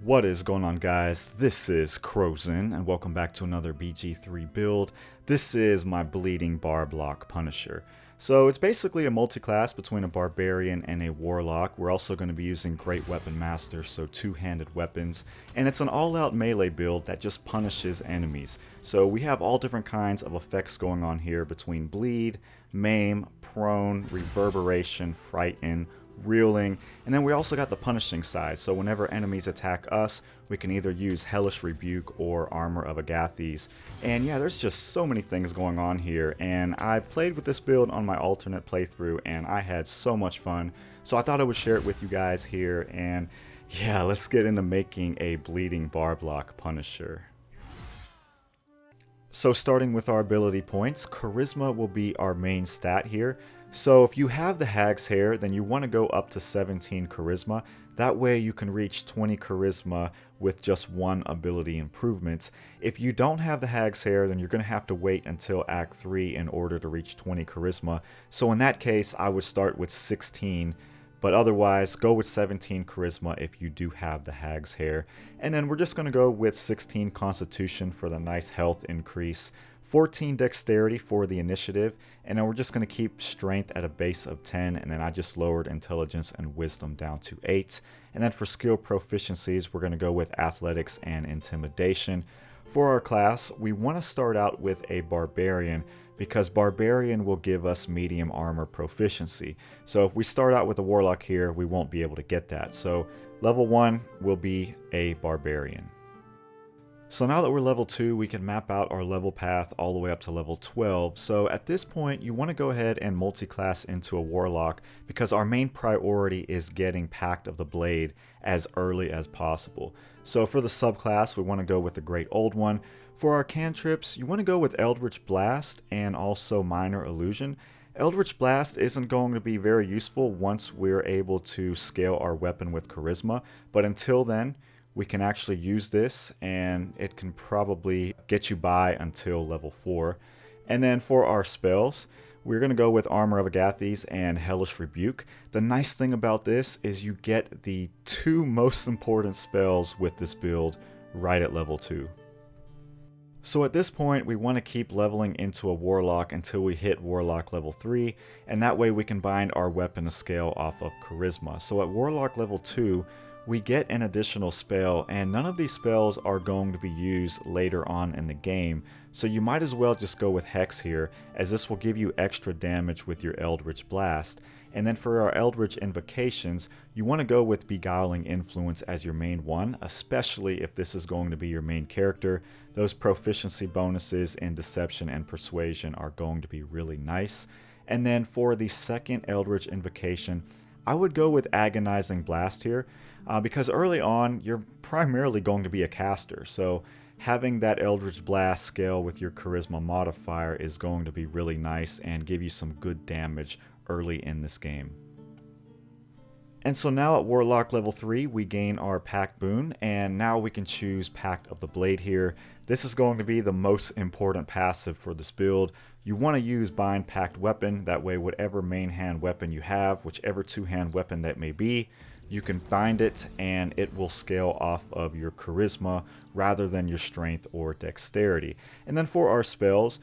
What is going on, guys? This is Crozin, and welcome back to another BG3 build. This is my bleeding Barblock Punisher. So it's basically a multi-class between a Barbarian and a Warlock. We're also going to be using Great Weapon Master, so two-handed weapons. And it's an all-out melee build that just punishes enemies. So we have all different kinds of effects going on here between bleed, maim, prone, reverberation, frighten, reeling, and then we also got the punishing side. So whenever enemies attack us, we can either use hellish, rebuke, or armour of agathys. And yeah, there's just so many things going on here, and I played with this build on my alternate playthrough and I had so much fun, so I thought I would share it with you guys here. And yeah, let's get into making a bleeding Barblock Punisher. So starting with our ability points, Charisma will be our main stat here. So if you have the Hag's Hair, then you want to go up to 17 Charisma. That way you can reach 20 Charisma with just one ability improvements. If you don't have the Hag's Hair, then you're going to have to wait until Act 3 in order to reach 20 Charisma. So in that case, I would start with 16. But otherwise, go with 17 Charisma if you do have the Hag's Hair. And then we're just going to go with 16 Constitution for the nice health increase, 14 Dexterity for the initiative, and then we're just going to keep Strength at a base of 10, and then I just lowered Intelligence and Wisdom down to 8. And then for skill proficiencies, we're going to go with Athletics and Intimidation. For our class, we want to start out with a Barbarian, because Barbarian will give us medium armor proficiency. So if we start out with a Warlock here, we won't be able to get that. So level 1 will be a Barbarian. So now that we're level 2, we can map out our level path all the way up to level 12. So at this point, you want to go ahead and multi-class into a Warlock, because our main priority is getting Pact of the Blade as early as possible. So for the subclass, we want to go with the Great Old One. For our cantrips, you want to go with Eldritch Blast and also Minor Illusion. Eldritch Blast isn't going to be very useful once we're able to scale our weapon with Charisma, but until then, we can actually use this and it can probably get you by until level 4. And then for our spells, we're going to go with Armour of Agathys and Hellish Rebuke. The nice thing about this is you get the two most important spells with this build right at level 2. So at this point, we want to keep leveling into a Warlock until we hit Warlock level 3, and that way we can bind our weapon to scale off of Charisma. So at Warlock level 2, we get an additional spell, and none of these spells are going to be used later on in the game, so you might as well just go with Hex here, as this will give you extra damage with your Eldritch Blast. And then for our Eldritch Invocations, you want to go with Beguiling Influence as your main one, especially if this is going to be your main character. Those proficiency bonuses in Deception and Persuasion are going to be really nice. And then for the second Eldritch Invocation, I would go with Agonizing Blast here, because early on, you're primarily going to be a caster, so having that Eldritch Blast scale with your Charisma modifier is going to be really nice and give you some good damage early in this game. And so now at Warlock level 3, we gain our Pact boon, and now we can choose Pact of the Blade here. This is going to be the most important passive for this build. You want to use Bind Pact Weapon, that way whatever main hand weapon you have, whichever two-hand weapon that may be, you can bind it and it will scale off of your Charisma rather than your Strength or Dexterity. And then for our spells,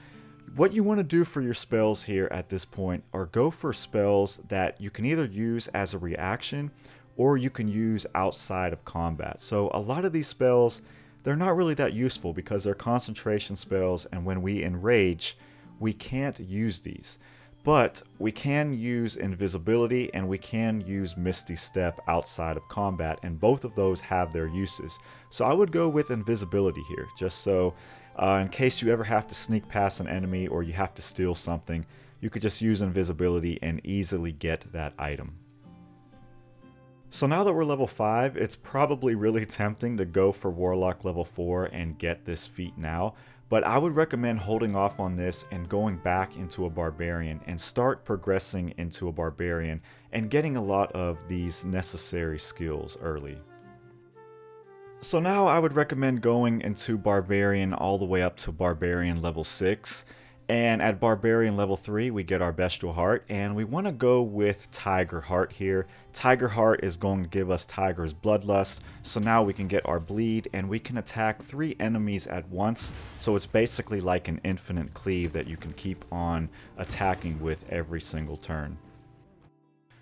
what you want to do for your spells here at this point are go for spells that you can either use as a reaction or you can use outside of combat. So a lot of these spells, they're not really that useful because they're concentration spells, and when we enrage, we can't use these. But we can use Invisibility and we can use Misty Step outside of combat, and both of those have their uses. So I would go with Invisibility here, just so in case you ever have to sneak past an enemy or you have to steal something, you could just use Invisibility and easily get that item. So now that we're level 5, it's probably really tempting to go for Warlock level 4 and get this feat now, but I would recommend holding off on this and going back into a Barbarian and start progressing into a Barbarian and getting a lot of these necessary skills early. So now I would recommend going into Barbarian all the way up to Barbarian level 6, And at Barbarian level 3, we get our Bestial Heart, and we want to go with Tiger Heart here. Tiger Heart is going to give us Tiger's Bloodlust, so now we can get our Bleed, and we can attack 3 enemies at once, so it's basically like an infinite cleave that you can keep on attacking with every single turn.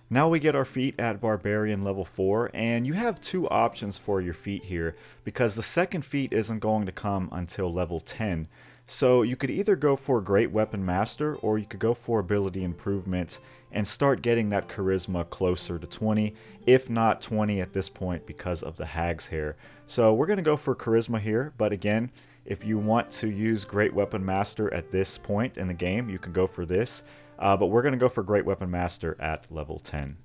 Now we get our feat at Barbarian level 4, and you have 2 options for your feat here, because the second feat isn't going to come until level 10. So you could either go for Great Weapon Master, or you could go for Ability Improvement and start getting that Charisma closer to 20, if not 20 at this point because of the Hag's Hair. So we're going to go for Charisma here, but again, if you want to use Great Weapon Master at this point in the game, you can go for this. But we're going to go for Great Weapon Master at level 10.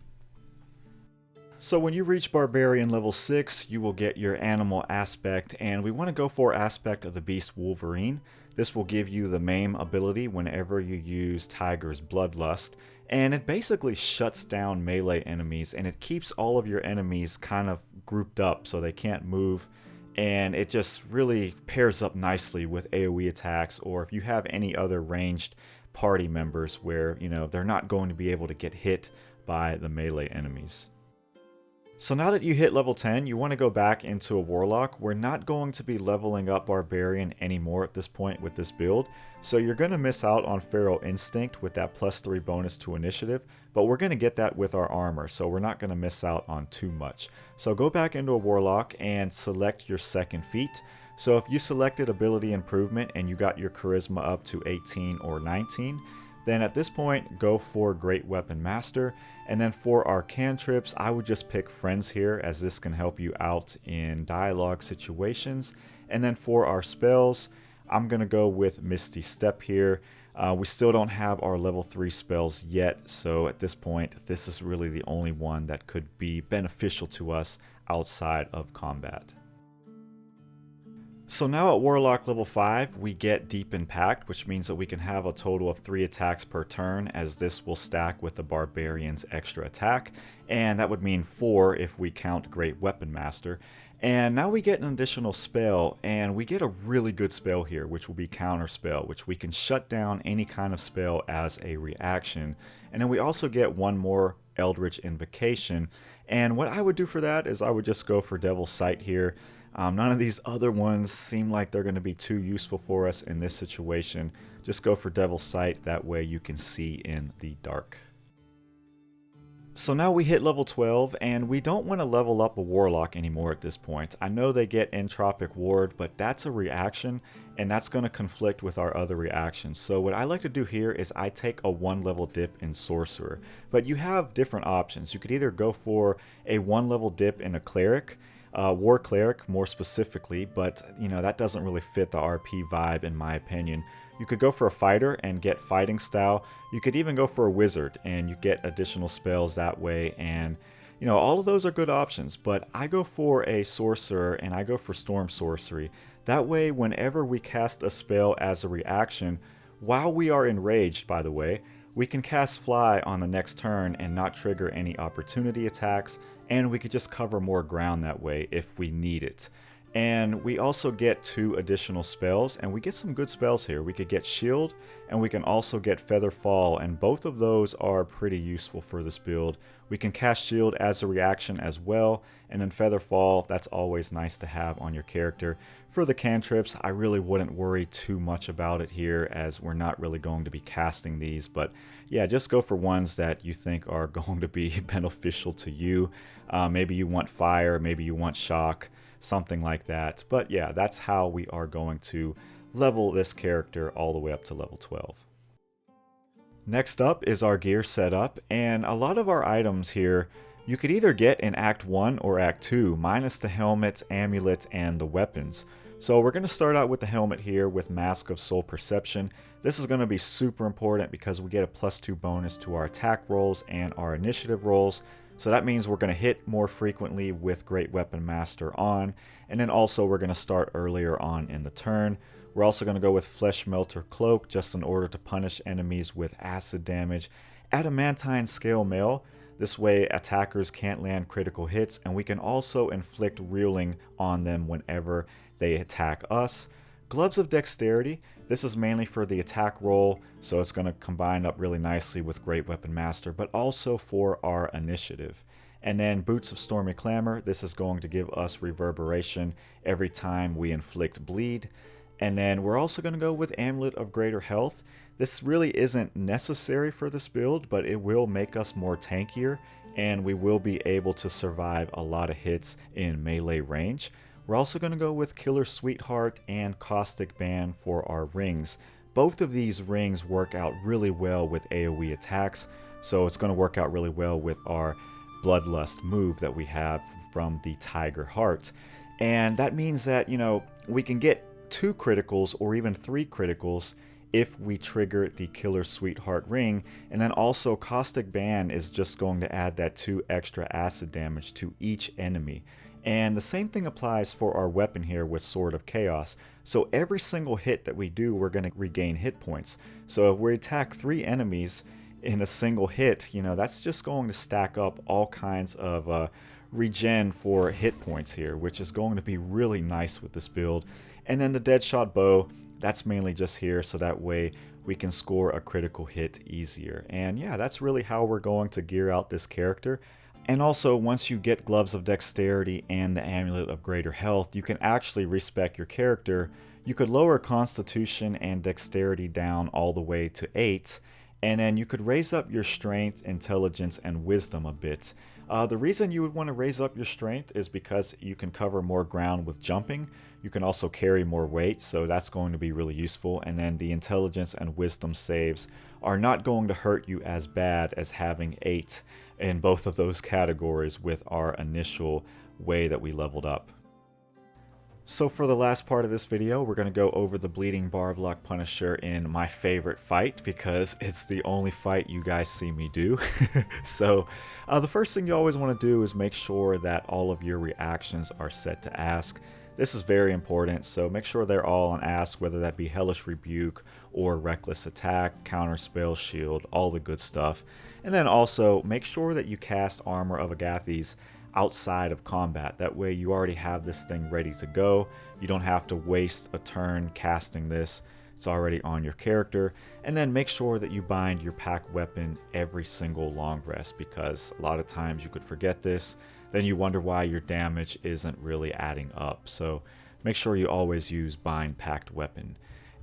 So when you reach Barbarian level 6, you will get your Animal Aspect, and we want to go for Aspect of the Beast Wolverine. This will give you the Maim ability whenever you use Tiger's Bloodlust, and it basically shuts down melee enemies, and it keeps all of your enemies kind of grouped up so they can't move, and it just really pairs up nicely with AoE attacks, or if you have any other ranged party members where, you know, they're not going to be able to get hit by the melee enemies. So now that you hit level 10, you want to go back into a Warlock. We're not going to be leveling up Barbarian anymore at this point with this build, so you're going to miss out on Feral Instinct with that +3 bonus to initiative, but we're going to get that with our armor, so we're not going to miss out on too much. So go back into a Warlock and select your second feat. So if you selected Ability Improvement and you got your Charisma up to 18 or 19, then at this point, go for Great Weapon Master. And then for our cantrips, I would just pick Friends here, as this can help you out in dialogue situations. And then for our spells, I'm going to go with Misty Step here. We still don't have our level 3 spells yet, so at this point, this is really the only one that could be beneficial to us outside of combat. So now at Warlock level 5, we get Deep Impact, which means that we can have a total of 3 attacks per turn, as this will stack with the Barbarian's extra attack, and that would mean 4 if we count Great Weapon Master. And now we get an additional spell, and we get a really good spell here, which will be Counter Spell, which we can shut down any kind of spell as a reaction. And then we also get one more Eldritch Invocation, and what I would do for that is I would just go for Devil's Sight here. None of these other ones seem like they're going to be too useful for us in this situation. Just go for Devil's Sight, that way you can see in the dark. So now we hit level 12, and we don't want to level up a Warlock anymore at this point. I know they get Entropic Ward, but that's a reaction, and that's going to conflict with our other reactions. So what I like to do here is I take a 1 level dip in Sorcerer. But you have different options. You could either go for a 1 level dip in a Cleric, War Cleric more specifically, but you know, that doesn't really fit the RP vibe in my opinion. You could go for a Fighter and get Fighting Style. You could even go for a Wizard and you get additional spells that way, and you know, all of those are good options, but I go for a Sorcerer and I go for Storm Sorcery. That way, whenever we cast a spell as a reaction, while we are enraged, by the way, we can cast Fly on the next turn and not trigger any opportunity attacks, and we could just cover more ground that way if we need it. And we also get 2 additional spells, and we get some good spells here. We could get Shield, and we can also get Feather Fall, and both of those are pretty useful for this build. We can cast Shield as a reaction as well, and then Feather Fall, that's always nice to have on your character. For the cantrips, I really wouldn't worry too much about it here, as we're not really going to be casting these, but yeah, just go for ones that you think are going to be beneficial to you. Maybe you want Fire, maybe you want Shock, something like that. But yeah, that's how we are going to level this character all the way up to level 12. Next up is our gear setup, and a lot of our items here you could either get in Act 1 or Act 2, minus the helmet, amulet, and the weapons. So we're going to start out with the helmet here with Mask of Soul Perception. This is going to be super important because we get a +2 bonus to our attack rolls and our initiative rolls. So that means we're going to hit more frequently with Great Weapon Master on, and then also we're going to start earlier on in the turn. We're also going to go with Flesh Melter Cloak just in order to punish enemies with acid damage. Adamantine Scale Mail, this way attackers can't land critical hits, and we can also inflict reeling on them whenever they attack us. Gloves of Dexterity, this is mainly for the attack roll, so it's going to combine up really nicely with Great Weapon Master, but also for our initiative. And then Boots of Stormy Clamor, this is going to give us reverberation every time we inflict bleed. And then we're also going to go with Amulet of Greater Health. This really isn't necessary for this build, but it will make us more tankier, and we will be able to survive a lot of hits in melee range. We're also going to go with Killer Sweetheart and Caustic Ban for our rings. Both of these rings work out really well with AoE attacks, so it's going to work out really well with our Bloodlust move that we have from the Tiger Heart. And that means that, you know, we can get 2 criticals or even 3 criticals if we trigger the Killer Sweetheart ring. And then also Caustic Ban is just going to add that 2 extra acid damage to each enemy. And the same thing applies for our weapon here with Sword of Chaos. So every single hit that we do, we're going to regain hit points. So if we attack 3 enemies in a single hit, you know, that's just going to stack up all kinds of regen for hit points here, which is going to be really nice with this build. And then the Deadshot Bow, that's mainly just here so that way we can score a critical hit easier. And yeah, that's really how we're going to gear out this character. And also, once you get Gloves of Dexterity and the Amulet of Greater Health, you can actually respec your character. You could lower Constitution and Dexterity down all the way to 8, and then you could raise up your Strength, Intelligence, and Wisdom a bit. The reason you would want to raise up your Strength is because you can cover more ground with jumping. You can also carry more weight, so that's going to be really useful. And then the Intelligence and Wisdom saves are not going to hurt you as bad as having 8 in both of those categories with our initial way that we leveled up. So for the last part of this video, we're going to go over the Bleeding Barblock Punisher in my favorite fight, because it's the only fight you guys see me do. So the first thing you always want to do is make sure that all of your reactions are set to ask. This is very important, so make sure they're all on ask, whether that be Hellish Rebuke or Reckless Attack, Counter Spell, Shield, all the good stuff. And then also make sure that you cast Armour of Agathys outside of combat. That way you already have this thing ready to go. You don't have to waste a turn casting this. It's already on your character. And then make sure that you bind your pack weapon every single long rest, because a lot of times you could forget this. Then you wonder why your damage isn't really adding up. So make sure you always use bind packed weapon.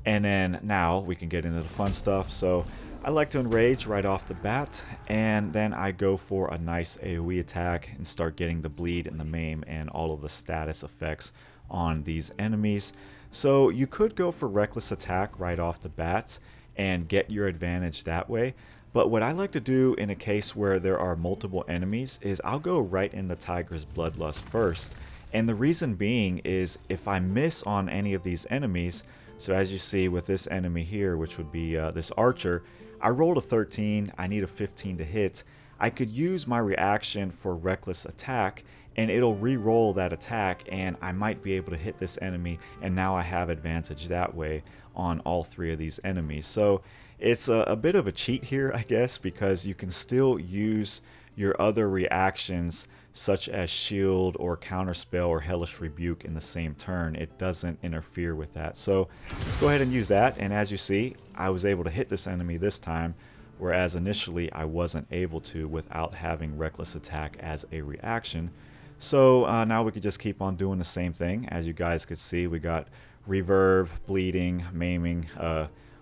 And then now we can get into the fun stuff. So I like to enrage right off the bat, and then I go for a nice AoE attack and start getting the bleed and the maim and all of the status effects on these enemies. So you could go for reckless attack right off the bat and get your advantage that way. But what I like to do in a case where there are multiple enemies is I'll go right in the Tiger's Bloodlust first. And the reason being is if I miss on any of these enemies, so as you see with this enemy here, which would be this archer, I rolled a 13, I need a 15 to hit. I could use my reaction for reckless attack and it'll re-roll that attack, and I might be able to hit this enemy, and now I have advantage that way on all 3 of these enemies. So it's a bit of a cheat here, I guess, because you can still use your other reactions such as shield or counterspell or hellish rebuke in the same turn. It doesn't interfere with that. So let's go ahead and use that, and as you see, I was able to hit this enemy this time, whereas initially I wasn't able to without having reckless attack as a reaction. So now we could just keep on doing the same thing. As you guys could see, we got reverb, bleeding, maiming,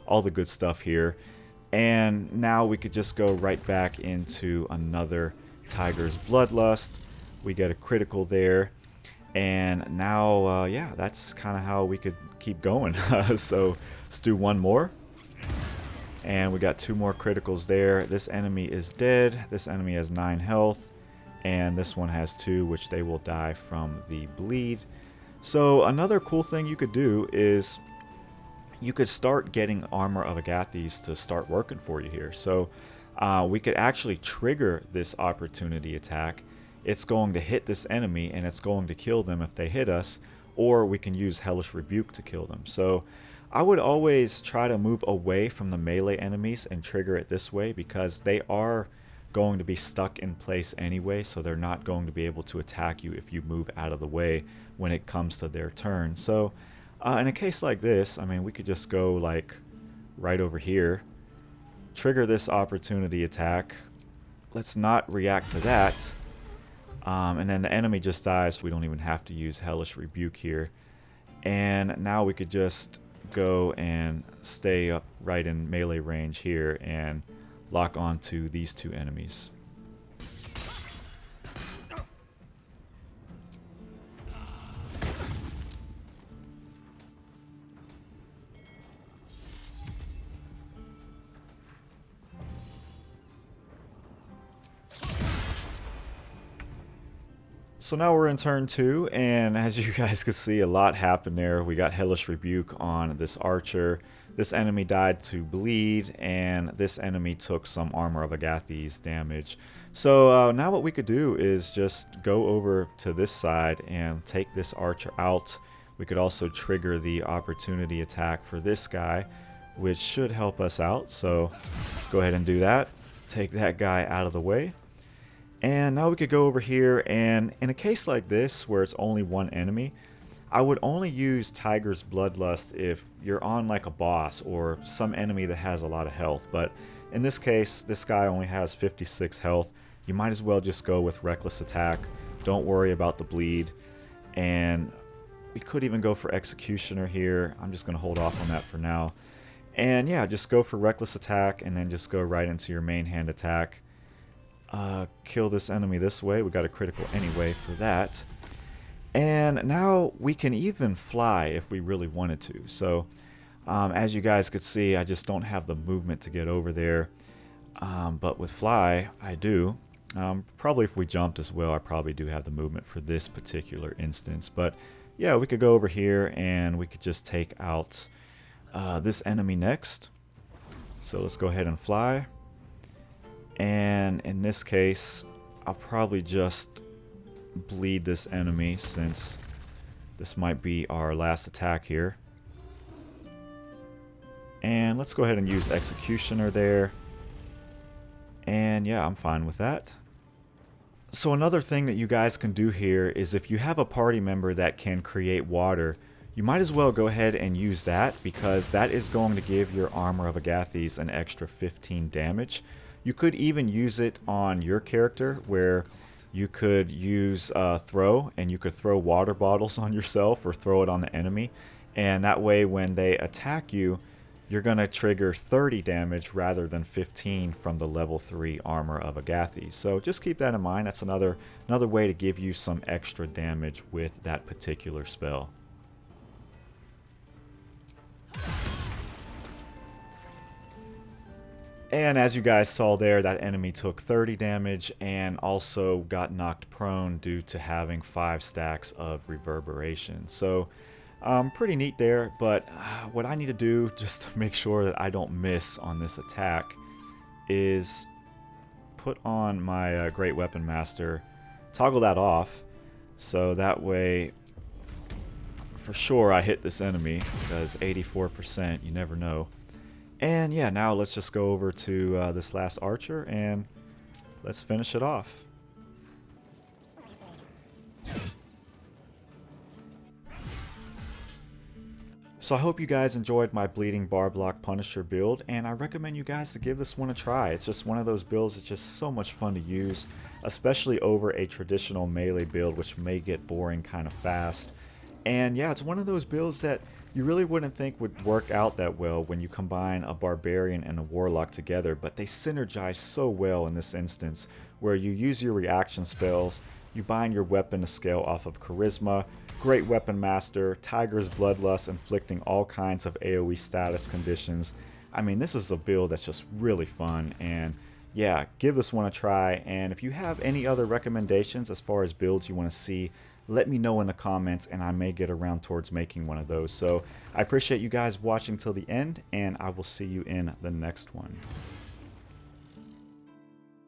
all the good stuff here. And now we could just go right back into another Tiger's Bloodlust. We get a critical there. And now, yeah, that's kind of how we could keep going. So let's do one more. And we got 2 more criticals there. This enemy is dead. This enemy has 9 health. And this one has 2, which they will die from the bleed. So another cool thing you could do is you could start getting Armour of Agathys to start working for you here. So we could actually trigger this opportunity attack. It's going to hit this enemy and it's going to kill them if they hit us, or we can use Hellish Rebuke to kill them. So I would always try to move away from the melee enemies and trigger it this way, because they are going to be stuck in place anyway, so they're not going to be able to attack you if you move out of the way when it comes to their turn. So In a case like this, I mean, we could just go like right over here, trigger this opportunity attack. Let's not react to that. And then the enemy just dies. We don't even have to use hellish rebuke here. And now we could just go and stay up right in melee range here and lock onto these two enemies. So now we're in turn 2, and as you guys can see, a lot happened there. We got hellish rebuke on this archer. This enemy died to bleed, and this enemy took some armor of agathys damage. So now what we could do is just go over to this side and take this archer out. We could also trigger the opportunity attack for this guy, which should help us out. So let's go ahead and do that. Take that guy out of the way. And now we could go over here, and in a case like this where it's only one enemy, I would only use Tiger's Bloodlust if you're on like a boss or some enemy that has a lot of health. But in this case, this guy only has 56 health. You might as well just go with Reckless Attack. Don't worry about the bleed. And we could even go for Executioner here. I'm just going to hold off on that for now. And yeah, just go for Reckless Attack and then just go right into your main hand attack. Kill this enemy this way. We got a critical anyway for that. And now we can even fly if we really wanted to. So as you guys could see, I just don't have the movement to get over there. But with fly, I do. Probably if we jumped as well, I probably do have the movement for this particular instance. But yeah, we could go over here and we could just take out this enemy next. So let's go ahead and fly. And in this case, I'll probably just bleed this enemy since this might be our last attack here. And let's go ahead and use Executioner there. And yeah, I'm fine with that. So another thing that you guys can do here is if you have a party member that can create water, you might as well go ahead and use that, because that is going to give your Armor of Agathys an extra 15 damage. You could even use it on your character, where you could use throw, and you could throw water bottles on yourself or throw it on the enemy. And that way when they attack you, you're going to trigger 30 damage rather than 15 from the level 3 Armor of Agathys. So just keep that in mind. That's another way to give you some extra damage with that particular spell. And as you guys saw there, that enemy took 30 damage and also got knocked prone due to having 5 stacks of reverberation. So pretty neat there, but what I need to do just to make sure that I don't miss on this attack is put on my Great Weapon Master, toggle that off, so that way for sure I hit this enemy, because 84%, you never know. And yeah, now let's just go over to this last archer and let's finish it off. So I hope you guys enjoyed my Bleeding Barblock Punisher build, and I recommend you guys to give this one a try. It's just one of those builds that's just so much fun to use, especially over a traditional melee build, which may get boring kind of fast. And yeah, it's one of those builds that you really wouldn't think would work out that well when you combine a Barbarian and a Warlock together, but they synergize so well in this instance, where you use your reaction spells, you bind your weapon to scale off of Charisma, Great Weapon Master, Tiger's Bloodlust, inflicting all kinds of AOE status conditions. I mean, this is a build that's just really fun, and yeah, give this one a try. And if you have any other recommendations as far as builds you want to see, let me know in the comments, and I may get around towards making one of those. So I appreciate you guys watching till the end, and I will see you in the next one.